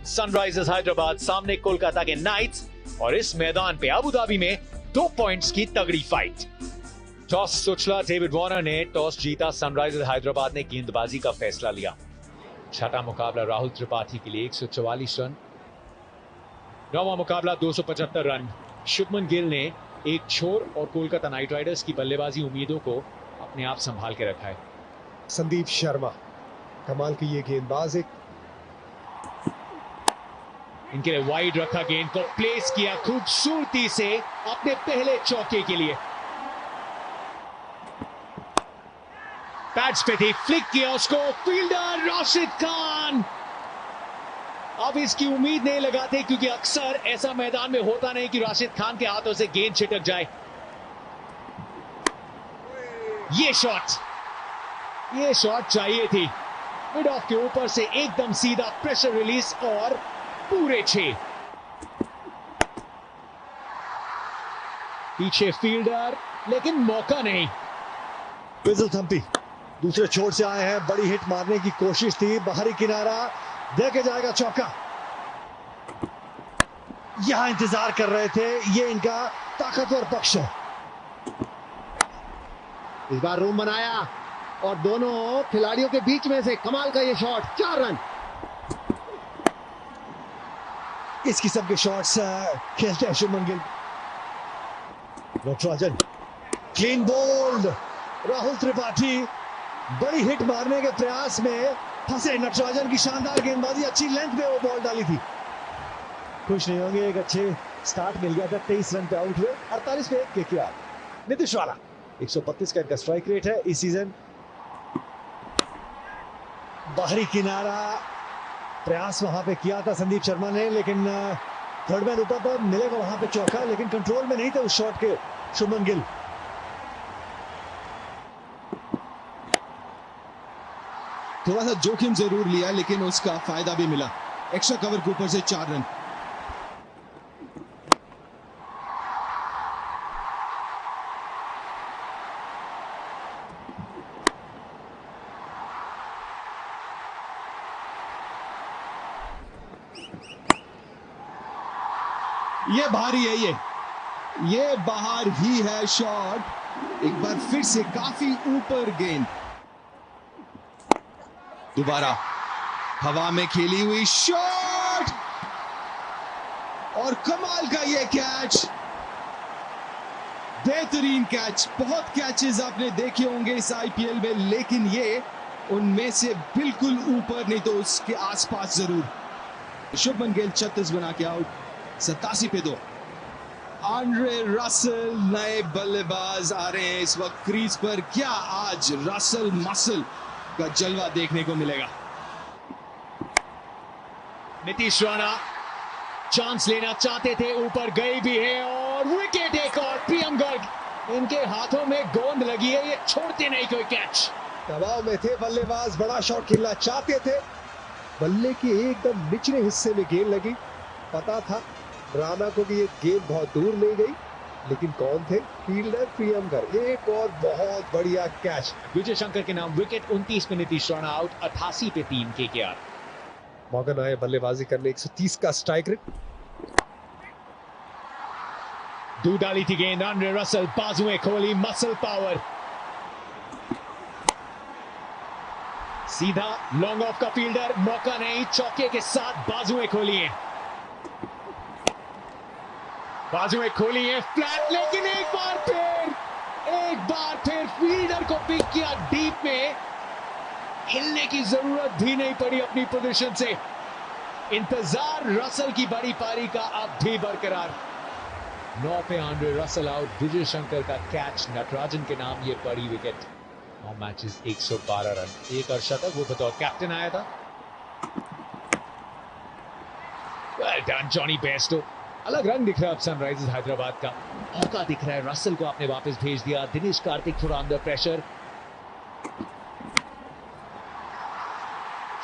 Sunrisers Hyderabad सामने कोलकाता के nights और इस मैदान पे अबू धाबी में 2 पॉइंट्स की तगड़ी फाइट। टॉस उछला, डेविड वार्नर ने टॉस जीता। सनराइजर्स हैदराबाद ने गेंदबाजी का फैसला लिया। छठा मुकाबला राहुल त्रिपाठी के लिए 144 रन। नौवां मुकाबला 275 रन। शुभमन गिल ने एक छोर और कोलकाता नाइट राइडर्स की बल्लेबाजी उम्मीदों को अपने आप संभाल के रखा है। संदीप शर्मा कमाल की ये गेंदबाज, एक इनके लिए वाइड रखा, गेंद को प्लेस किया खूबसूरती से अपने पहले चौके के लिए। पैड्स पे थी, फ्लिक किया उसको, फील्डर राशिद खान। अब इसकी उम्मीद नहीं लगाते क्योंकि अक्सर ऐसा मैदान में होता नहीं कि राशिद खान के हाथों से गेंद छिटक जाए। ये शॉट चाहिए थी। मिड ऑफ के ऊपर से एकदम सीधा प्रेशर रिलीज और पूरे 6। पीछे फील्डर लेकिन मौका नहीं। विजल थम्पी दूसरे छोर से आए हैं, बड़ी हिट मारने की कोशिश थी, बाहरी किनारा देके जाएगा चौका। यहां इंतजार कर रहे थे, ये इनका ताकतवर पक्ष है। इस बार रूम बनाया और दोनों खिलाड़ियों के बीच में से कमाल का ये शॉट, 4 रन। इस किस्म के शॉट्स खेलते हैं शुभमन गिल। Natarajan clean bowled. राहुल त्रिपाठी बड़ी हिट मारने के प्रयास में फंसे। नटराजन की शानदार गेंदबाजी, अच्छी लेंथ में वो बॉल डाली थी। खुश नहीं होंगे, एक अच्छे स्टार्ट मिल गया था। 23 रन पे आउट हुए। 48 पे केकेआर। नीतीश राणा 132 का इनका स्ट्राइक रेट है इस सीजन। बाहरी किनारा प्रयास वहां पे किया था संदीप शर्मा ने, लेकिन थर्ड मैन ऊपर पर मिलेगा वहां पे चौका, लेकिन कंट्रोल में नहीं थे उस शॉट के शुभमन गिल। थोड़ा सा जोखिम जरूर लिया लेकिन उसका फायदा भी मिला। एक्स्ट्रा कवर के ऊपर से 4 रन। ये भारी है, ये बाहर ही है शॉट। एक बार फिर से काफी ऊपर गेंद। दोबारा हवा में खेली हुई शॉट और कमाल का ये कैच, बेहतरीन कैच। बहुत कैचेस आपने देखे होंगे इस आईपीएल में, लेकिन ये उनमें से बिल्कुल ऊपर नहीं तो उसके आसपास जरूर। शुभमन गिल 36 बना के आउट। 87 पे 2। आंद्रे रसल नए बल्लेबाज आ रहे हैं इस वक्त क्रीज पर। क्या आज रसल मसल का जलवा देखने को मिलेगा। नीतीश राणा चांस लेना चाहते थे, ऊपर गई भी है और विकेट एक और। प्रियम गर्ग, इनके हाथों में गोंद लगी है, ये छोड़ते नहीं कोई कैच। दबाव में थे बल्लेबाज, बड़ा शॉट खेलना चाहते थे, बल्ले के एकदम निचले हिस्से में गेंद लगी। पता था राणा को कि ये गेंद बहुत दूर ले गई, लेकिन कौन थे? फील्डर प्रियम गर्ग। एक और बहुत बढ़िया कैच। विजय शंकर के नाम विकेट। 29 पे नीतीश राणा आउट। 88 पे 3 केकेआर। मॉर्गन आए बल्लेबाजी करने, 130 का स्ट्राइक रेट। दूर डाली थी गेंद, आंद्रे रसल बाजुएं खोली, मसल पावर। सीधा लॉन्ग ऑफ का फील्डर, मौका नहीं, चौके के साथ बाजुएं खोली है। बाजुएं खोली है फ्लैट, लेकिन एक बार फिर फील्डर को पिक किया डीप में। हिलने की जरूरत भी नहीं पड़ी अपनी पोजीशन से। इंतजार रसल की बड़ी पारी का अब भी बरकरार। 9 पे Andre Russell out. Vijay Shankar का कैच, नटराजन के नाम ये बड़ी विकेट। 9 मैचेस 112 रन, एक अर्शतक, वो बतौर कैप्टन आया था। Well done Jonny Bairstow. अलग रंग दिख रहा है अब सनराइजर्स हैदराबाद का। मौका दिख रहा है, रसल को आपने वापस भेज दिया। दिनेश कार्तिक थोड़ा अंडर प्रेशर।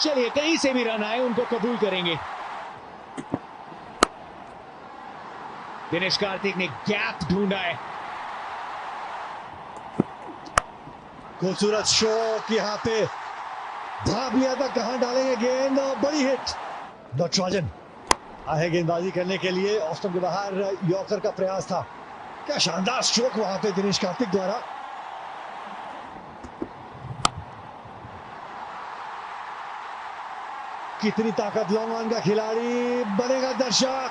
चलिए, कहीं से भी रन आए उनको कबूल करेंगे। दिनेश कार्तिक ने गैप ढूंढा है। खूबसूरत शॉट, यहाँ पे भाग लिया था, कहां डालेंगे गेंद, बड़ी हिट। नटराजन आए गेंदबाजी करने के लिए, ऑफ स्टंप के बाहर यॉर्कर का प्रयास था। क्या शानदार स्ट्रोक वहां पे दिनेश कार्तिक द्वारा। कितनी ताकत, लॉन्ग ऑन का खिलाड़ी बनेगा दर्शक।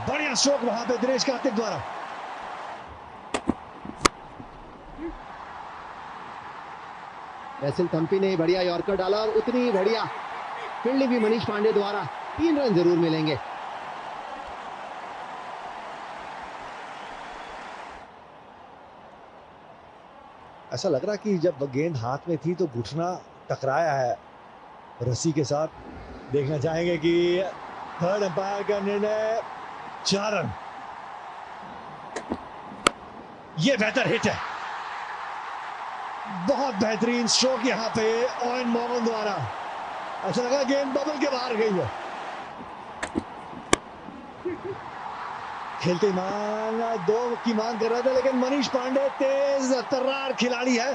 बढ़िया स्ट्रोक वहां पे दिनेश कार्तिक द्वारा। बैसिल थम्पी ने बढ़िया यॉर्कर डाला और उतनी बढ़िया फील्डिंग भी मनीष पांडे द्वारा। 3 रन जरूर मिलेंगे। ऐसा लग रहा कि जब गेंद हाथ में थी तो घुटना टकराया है रस्सी के साथ। देखना चाहेंगे कि थर्ड अंपायर का निर्णय। 4 रन। ये बेहतर हिट है, बहुत बेहतरीन स्ट्रोक यहां पे ओवेन मॉर्गन द्वारा। ऐसा लगा गेंद बबल के बाहर गई है। खेलते मान 2 की मांग कर रहा था, लेकिन मनीष पांडे तेज तर्रार खिलाड़ी है।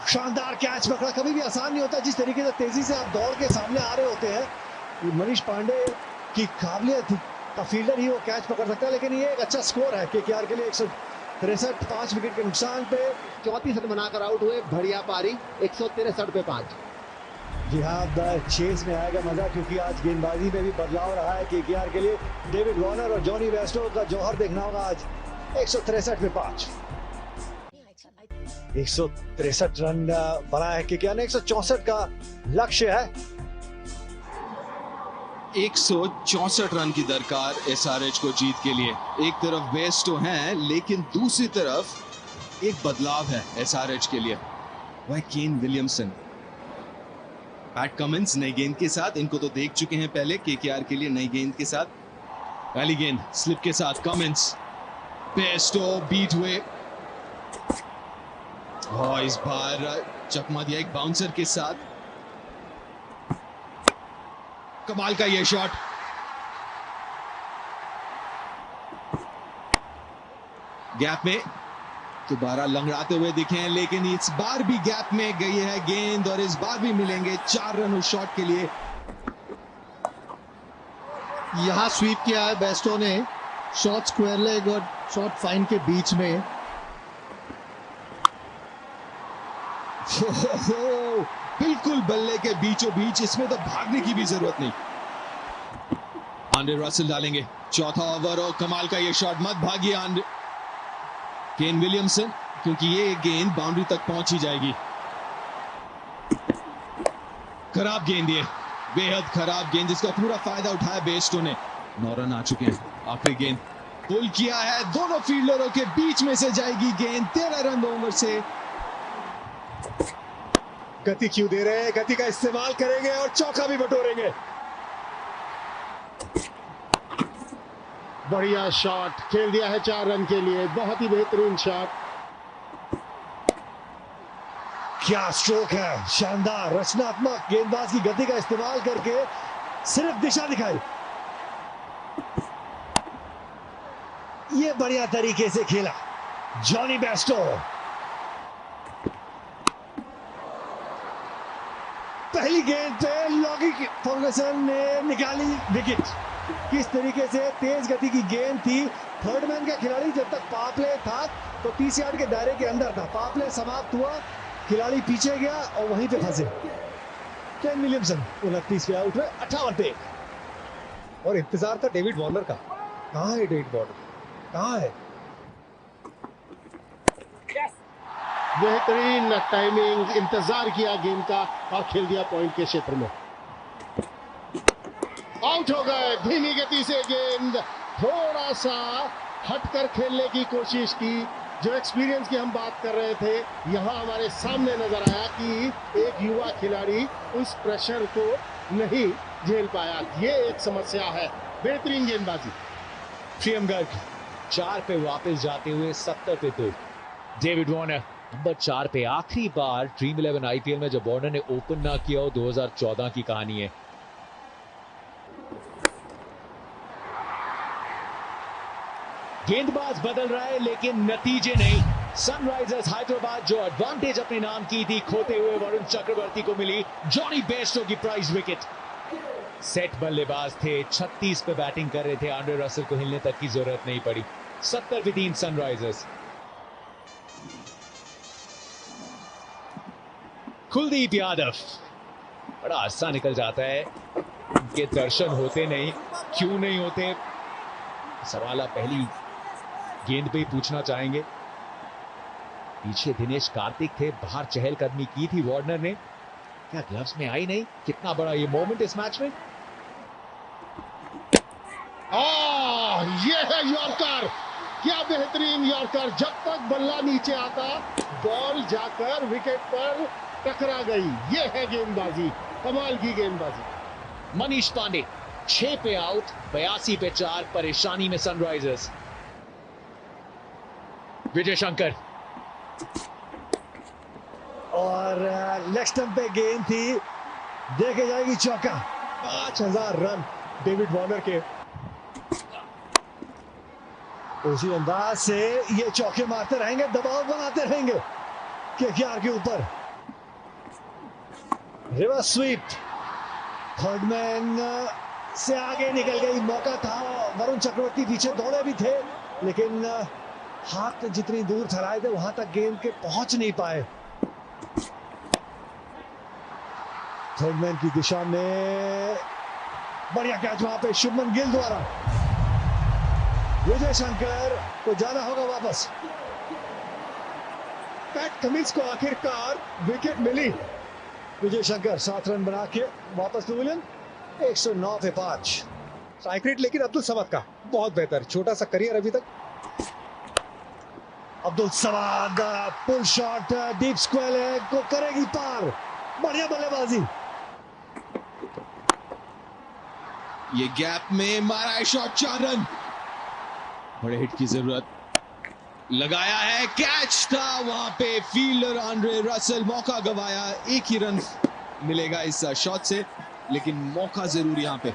शानदार कैच पकड़ा। कभी भी आसान नहीं होता जिस तरीके से तेजी से आप दौड़ के सामने आ रहे होते हैं। मनीष पांडे की काबिलियत का फील्डर ही वो कैच पकड़ सकता है। लेकिन ये एक अच्छा स्कोर है केकेआर के लिए। 163, 5 विकेट के नुकसान पे 34 रन बनाकर आउट हुए। बढ़िया पारी। 163 पे 5। जी हाँ, चेस में आएगा मजा, क्योंकि आज गेंदबाजी में भी बदलाव रहा है केकेआर के लिए। डेविड वार्नर और जॉनी बेस्टो का जौहर देखना होगा आज। 163 पे 5। 163 रन बनाया है केकेआर ने। 164 का लक्ष्य है। 164 रन की दरकार एसआरएच को जीत के लिए। एक तरफ बेस्टो हैं, लेकिन दूसरी तरफ एक बदलाव है एसआरएच के लिए, वह केन विलियमसन। पैट कमिंस नई गेंद के साथ, इनको तो देख चुके हैं पहले केकेआर के लिए नई गेंद के साथ। पहली गेंद स्लिप के साथ कमिंस, बेस्टो बीट हुए और इस बार चकमा दिया एक बाउंसर के साथ। कमाल का ये शॉट। गैप में दोबारा लंगड़ाते हुए दिखे हैं, लेकिन इस बार भी गैप में गई है गेंद और इस बार भी मिलेंगे 4 रन उस शॉट के लिए। यहां स्वीप किया है बेस्टो ने। शॉट स्क्वायर लेग और शॉट फाइन के बीच में। बिल्कुल बल्ले के बीचों बीच, इसमें तो भागने की भी जरूरत नहीं। आंड्रे रसेल डालेंगे चौथा ओवर और कमाल का ये शॉट। मत भागिए आंड्रे। केन विलियमसन, क्योंकि ये गेंद बाउंड्री तक पहुंच ही जाएगी। खराब गेंद, ये बेहद खराब गेंद, जिसका पूरा फायदा उठाया बेस्टो ने। 9 रन आ चुके हैं। आखिरी गेंद पुल किया है, दोनों फील्डरों के बीच में से जाएगी गेंद। 13 रन 2 ओवर से। गति क्यों दे रहे हैं, गति का इस्तेमाल करेंगे और चौका भी बटोरेंगे। बढ़िया शॉट खेल दिया है 4 रन के लिए। बहुत ही बेहतरीन शॉट। क्या स्ट्रोक है, शानदार रचनात्मक गेंदबाज की गति का इस्तेमाल करके सिर्फ दिशा दिखाई। ये बढ़िया तरीके से खेला जॉनी बेस्टो। पहली गेंद पे लॉगी फर्गसन ने निकाली विकेट। किस तरीके से तेज गति की गेंद थी। थर्ड मैन का खिलाड़ी जब तक पावर प्ले था तो 30 यार्ड के दायरे के अंदर था। पावर प्ले समाप्त हुआ, खिलाड़ी पीछे गया और वहीं पे फंसे। केन विलियमसन 29 पे आउट हुए। 58 पे। और इंतजार था डेविड वार्नर का। कहां है डेविड वार्नर, कहां है? बेहतरीन टाइमिंग, इंतजार किया गेंद का और खेल दिया पॉइंट के क्षेत्र में। आउट हो गए। धीमी गति से गेंद थोड़ा सा हटकर खेलने की कोशिश की। जो एक्सपीरियंस की हम बात कर रहे थे, यहां हमारे सामने नजर आया कि एक युवा खिलाड़ी उस प्रेशर को नहीं झेल पाया। ये एक समस्या है। बेहतरीन गेंदबाजी। प्रियम गर्ग 4 पे वापस जाते हुए 70 पे 2। डेविड वार्नर नंबर 4 पे। आखिरी बार ड्रीम 11 आईपीएल में जब वार्नर ने ओपन ना किया हो 2014 की कहानी है। गेंदबाज बदल रहा है लेकिन नतीजे नहीं। सनराइजर्स हैदराबाद जो एडवांटेज अपने नाम की थी खोते हुए वरुण चक्रवर्ती को मिली जॉनी बेस्टो की प्राइज विकेट। सेट बल्लेबाज थे, 36 पे बैटिंग कर रहे थे, आंड्रे रसल को हिलने तक की जरूरत नहीं पड़ी। 70 पे 3 सनराइजर्स। कुलदीप यादव बड़ा आसान निकल जाता है, उनके दर्शन होते नहीं, क्यों नहीं होते सवाल आप पहली गेंद पे ही पूछना चाहेंगे। पीछे दिनेश कार्तिक थे, बाहर चहलकदमी की थी वार्नर ने, क्या ग्लव्स में आई नहीं? कितना बड़ा ये मोमेंट इस मैच में। ये है यॉर्कर, क्या बेहतरीन यॉर्कर। जब तक बल्ला नीचे आता बॉल जाकर विकेट पर टकरा गई। ये है गेंदबाजी, कमाल की गेंदबाजी। मनीष पांडे 6 पे आउट, 82 पे 4, परेशानी में सनराइजर्स। विजय शंकर और लेग स्टंप पे गेंद थी, देखे जाएगी चौका। 5000 रन डेविड वार्नर के। उसी अंदाज से ये चौके मारते रहेंगे, दबाव बनाते रहेंगे केकेआर के ऊपर। रिवर्स स्वीप, थर्ड मैन से आगे निकल गई, मौका था। वरुण चक्रवर्ती पीछे दौड़े भी थे, लेकिन हाथ जितनी दूर थराए थे वहां तक गेंद के पहुंच नहीं पाए। थर्ड मैन की दिशा में बढ़िया कैच वहां पे शुभमन गिल द्वारा। विजय शंकर को जाना होगा वापस। पैट कमिंस को आखिरकार विकेट मिली। विजय शंकर 7 रन बना के वापस पवेलियन। 109 पे 5 स्ट्राइक रेट लेकिन अब्दुल समद का बहुत बेहतर, छोटा सा करियर अभी तक। Abdul Samad pull shot deep square को करेगी पार, बढ़िया बल्लेबाजी। ये गैप में मारा है शॉट, 4 रन। बड़े हिट की जरूरत, लगाया है, कैच था वहां पे, फील्डर आंड्रे रसल, मौका गवाया। एक ही रन मिलेगा इस शॉट से, लेकिन मौका जरूर यहां पे।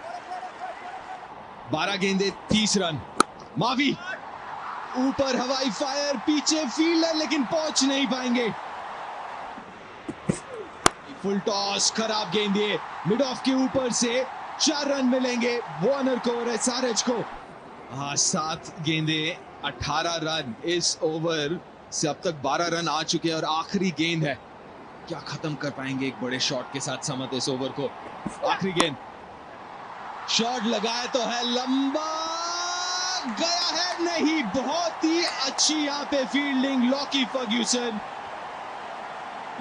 12 गेंदे 30 रन। मावी ऊपर हवाई फायर, पीछे फील्डर लेकिन पहुंच नहीं पाएंगे। फुल टॉस, खराब गेंद, ये मिड ऑफ के ऊपर से 4 रन मिलेंगे वार्नर को और एसआरएच को। 7 गेंदे 18 रन। इस ओवर से अब तक 12 रन आ चुके हैं और आखिरी गेंद है, क्या खत्म कर पाएंगे एक बड़े शॉट के साथ समत इस ओवर को। आखिरी गेंद, शॉट लगाया तो है, लंबा गया है नहीं। बहुत ही अच्छी यहाँ पे फील्डिंग लॉकी फर्ग्यूसन।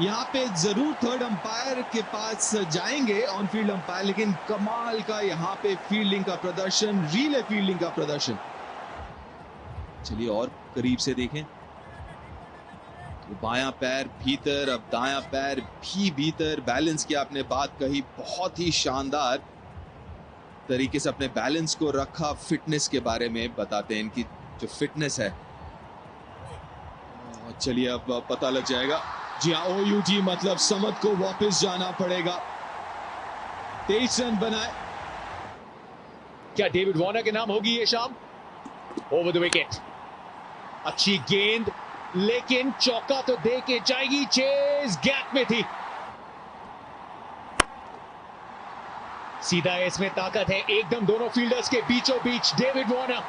यहाँ पे जरूर थर्ड अंपायर के पास जाएंगे, ऑन फील्ड अंपायर, लेकिन कमाल का यहाँ पे फील्डिंग का प्रदर्शन, रिले फील्डिंग का प्रदर्शन। चलिए और करीब से देखें तो बायां पैर भीतर, अब दायां पैर भी भीतर। बैलेंस की आपने बात कही, बहुत ही शानदार तरीके से अपने बैलेंस को रखा। फिटनेस के बारे में बताते हैं, इनकी जो फिटनेस है। चलिए अब पता लग जाएगा। जी हाँ, OUG मतलब समद को वापस जाना पड़ेगा। 23 रन बनाए। क्या डेविड वार्नर के नाम होगी ये शाम? ओवर द विकेट, अच्छी गेंद, लेकिन चौका तो दे के जाएगी। चेज गैप में थी, सीधा इसमें ताकत है एकदम दोनों फील्डर्स के बीचों बीच। डेविड वार्नर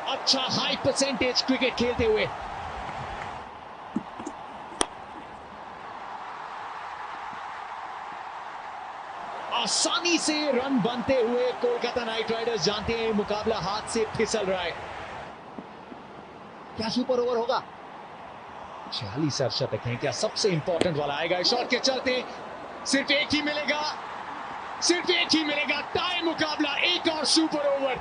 अच्छा हाई परसेंटेज क्रिकेट खेलते हुए। आसानी से रन बनते हुए कोलकाता नाइट राइडर्स जानते हैं मुकाबला हाथ से फिसल रहा है। क्या सुपर ओवर होगा? 46 अर्शतक हैं, क्या सबसे इंपॉर्टेंट वाला आएगा? शॉट के चलते सिर्फ एक ही मिलेगा, सिर्फ एक ही मिलेगा। टाई मुकाबला, एक और सुपर ओवर।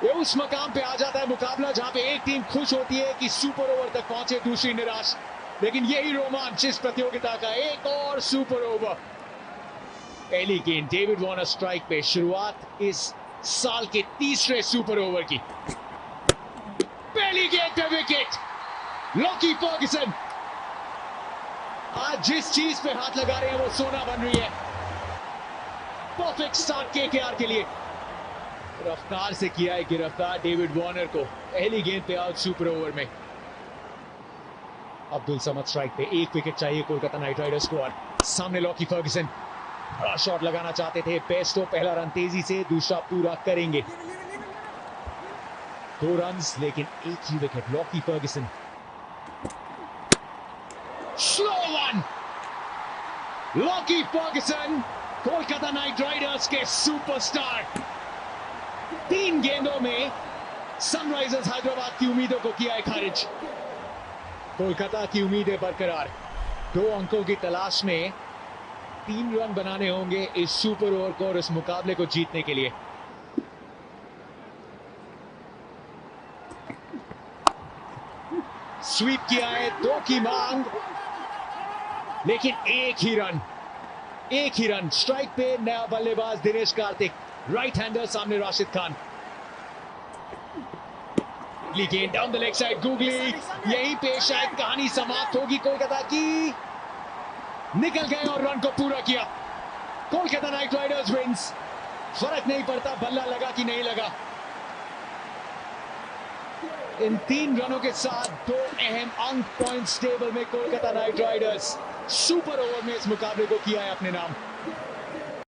ये उस मकाम पे आ जाता है मुकाबला जहां पे एक टीम खुश होती है कि सुपर ओवर तक पहुंचे, दूसरी निराश। लेकिन यही रोमांच इस प्रतियोगिता का, एक और सुपर ओवर। पहली गेंद डेविड वार्नर स्ट्राइक पे, शुरुआत इस साल के तीसरे सुपर ओवर की। पहली गेंद पे विकेट, लॉकी फर्ग्यूसन आज जिस चीज पे हाथ लगा रहे हैं वो सोना बन रही है। परफेक्ट स्टार्ट केकेआर के लिए। रफ्तार से किया है गिरफ्तार डेविड वार्नर को, पहली गेंद पे आउट सुपर ओवर में। अब्दुल समद स्ट्राइक पे, एक विकेट चाहिए कोलकाता नाइट राइडर्स को। और सामने लॉकी फर्ग्यूसन, बड़ा शॉट लगाना चाहते थे बेस्टो। पहला रन तेजी से, दूसरा पूरा करेंगे। 2 रन्स लेकिन एक ही wicket. Lockie Ferguson, slow one. Lockie Ferguson Kolkata night Riders के सुपरस्टार। 3 गेंदों में सनराइजर्स हैदराबाद की उम्मीदों को किया है खारिज। कोलकाता की उम्मीदें बरकरार। 2 अंकों की तलाश में 3 रन बनाने होंगे इस सुपर ओवर को और इस मुकाबले को जीतने के लिए। स्वीप किया है, 2 की मांग, लेकिन एक ही रन। स्ट्राइक पे नया बल्लेबाज दिनेश कार्तिक, राइट हैंडर सामने राशिद खान। गेंद down the leg side, googly. यहीं पे शायद कहानी समाप्त होगी कोलकाता की। निकल गए और रन को पूरा किया। Kolkata night riders wins. फर्क नहीं पड़ता बल्ला लगा कि नहीं लगा। इन 3 रनों के साथ 2 अहम अंक पॉइंट्स टेबल में Kolkata night Riders super over में इस मुकाबले को किया है अपने नाम।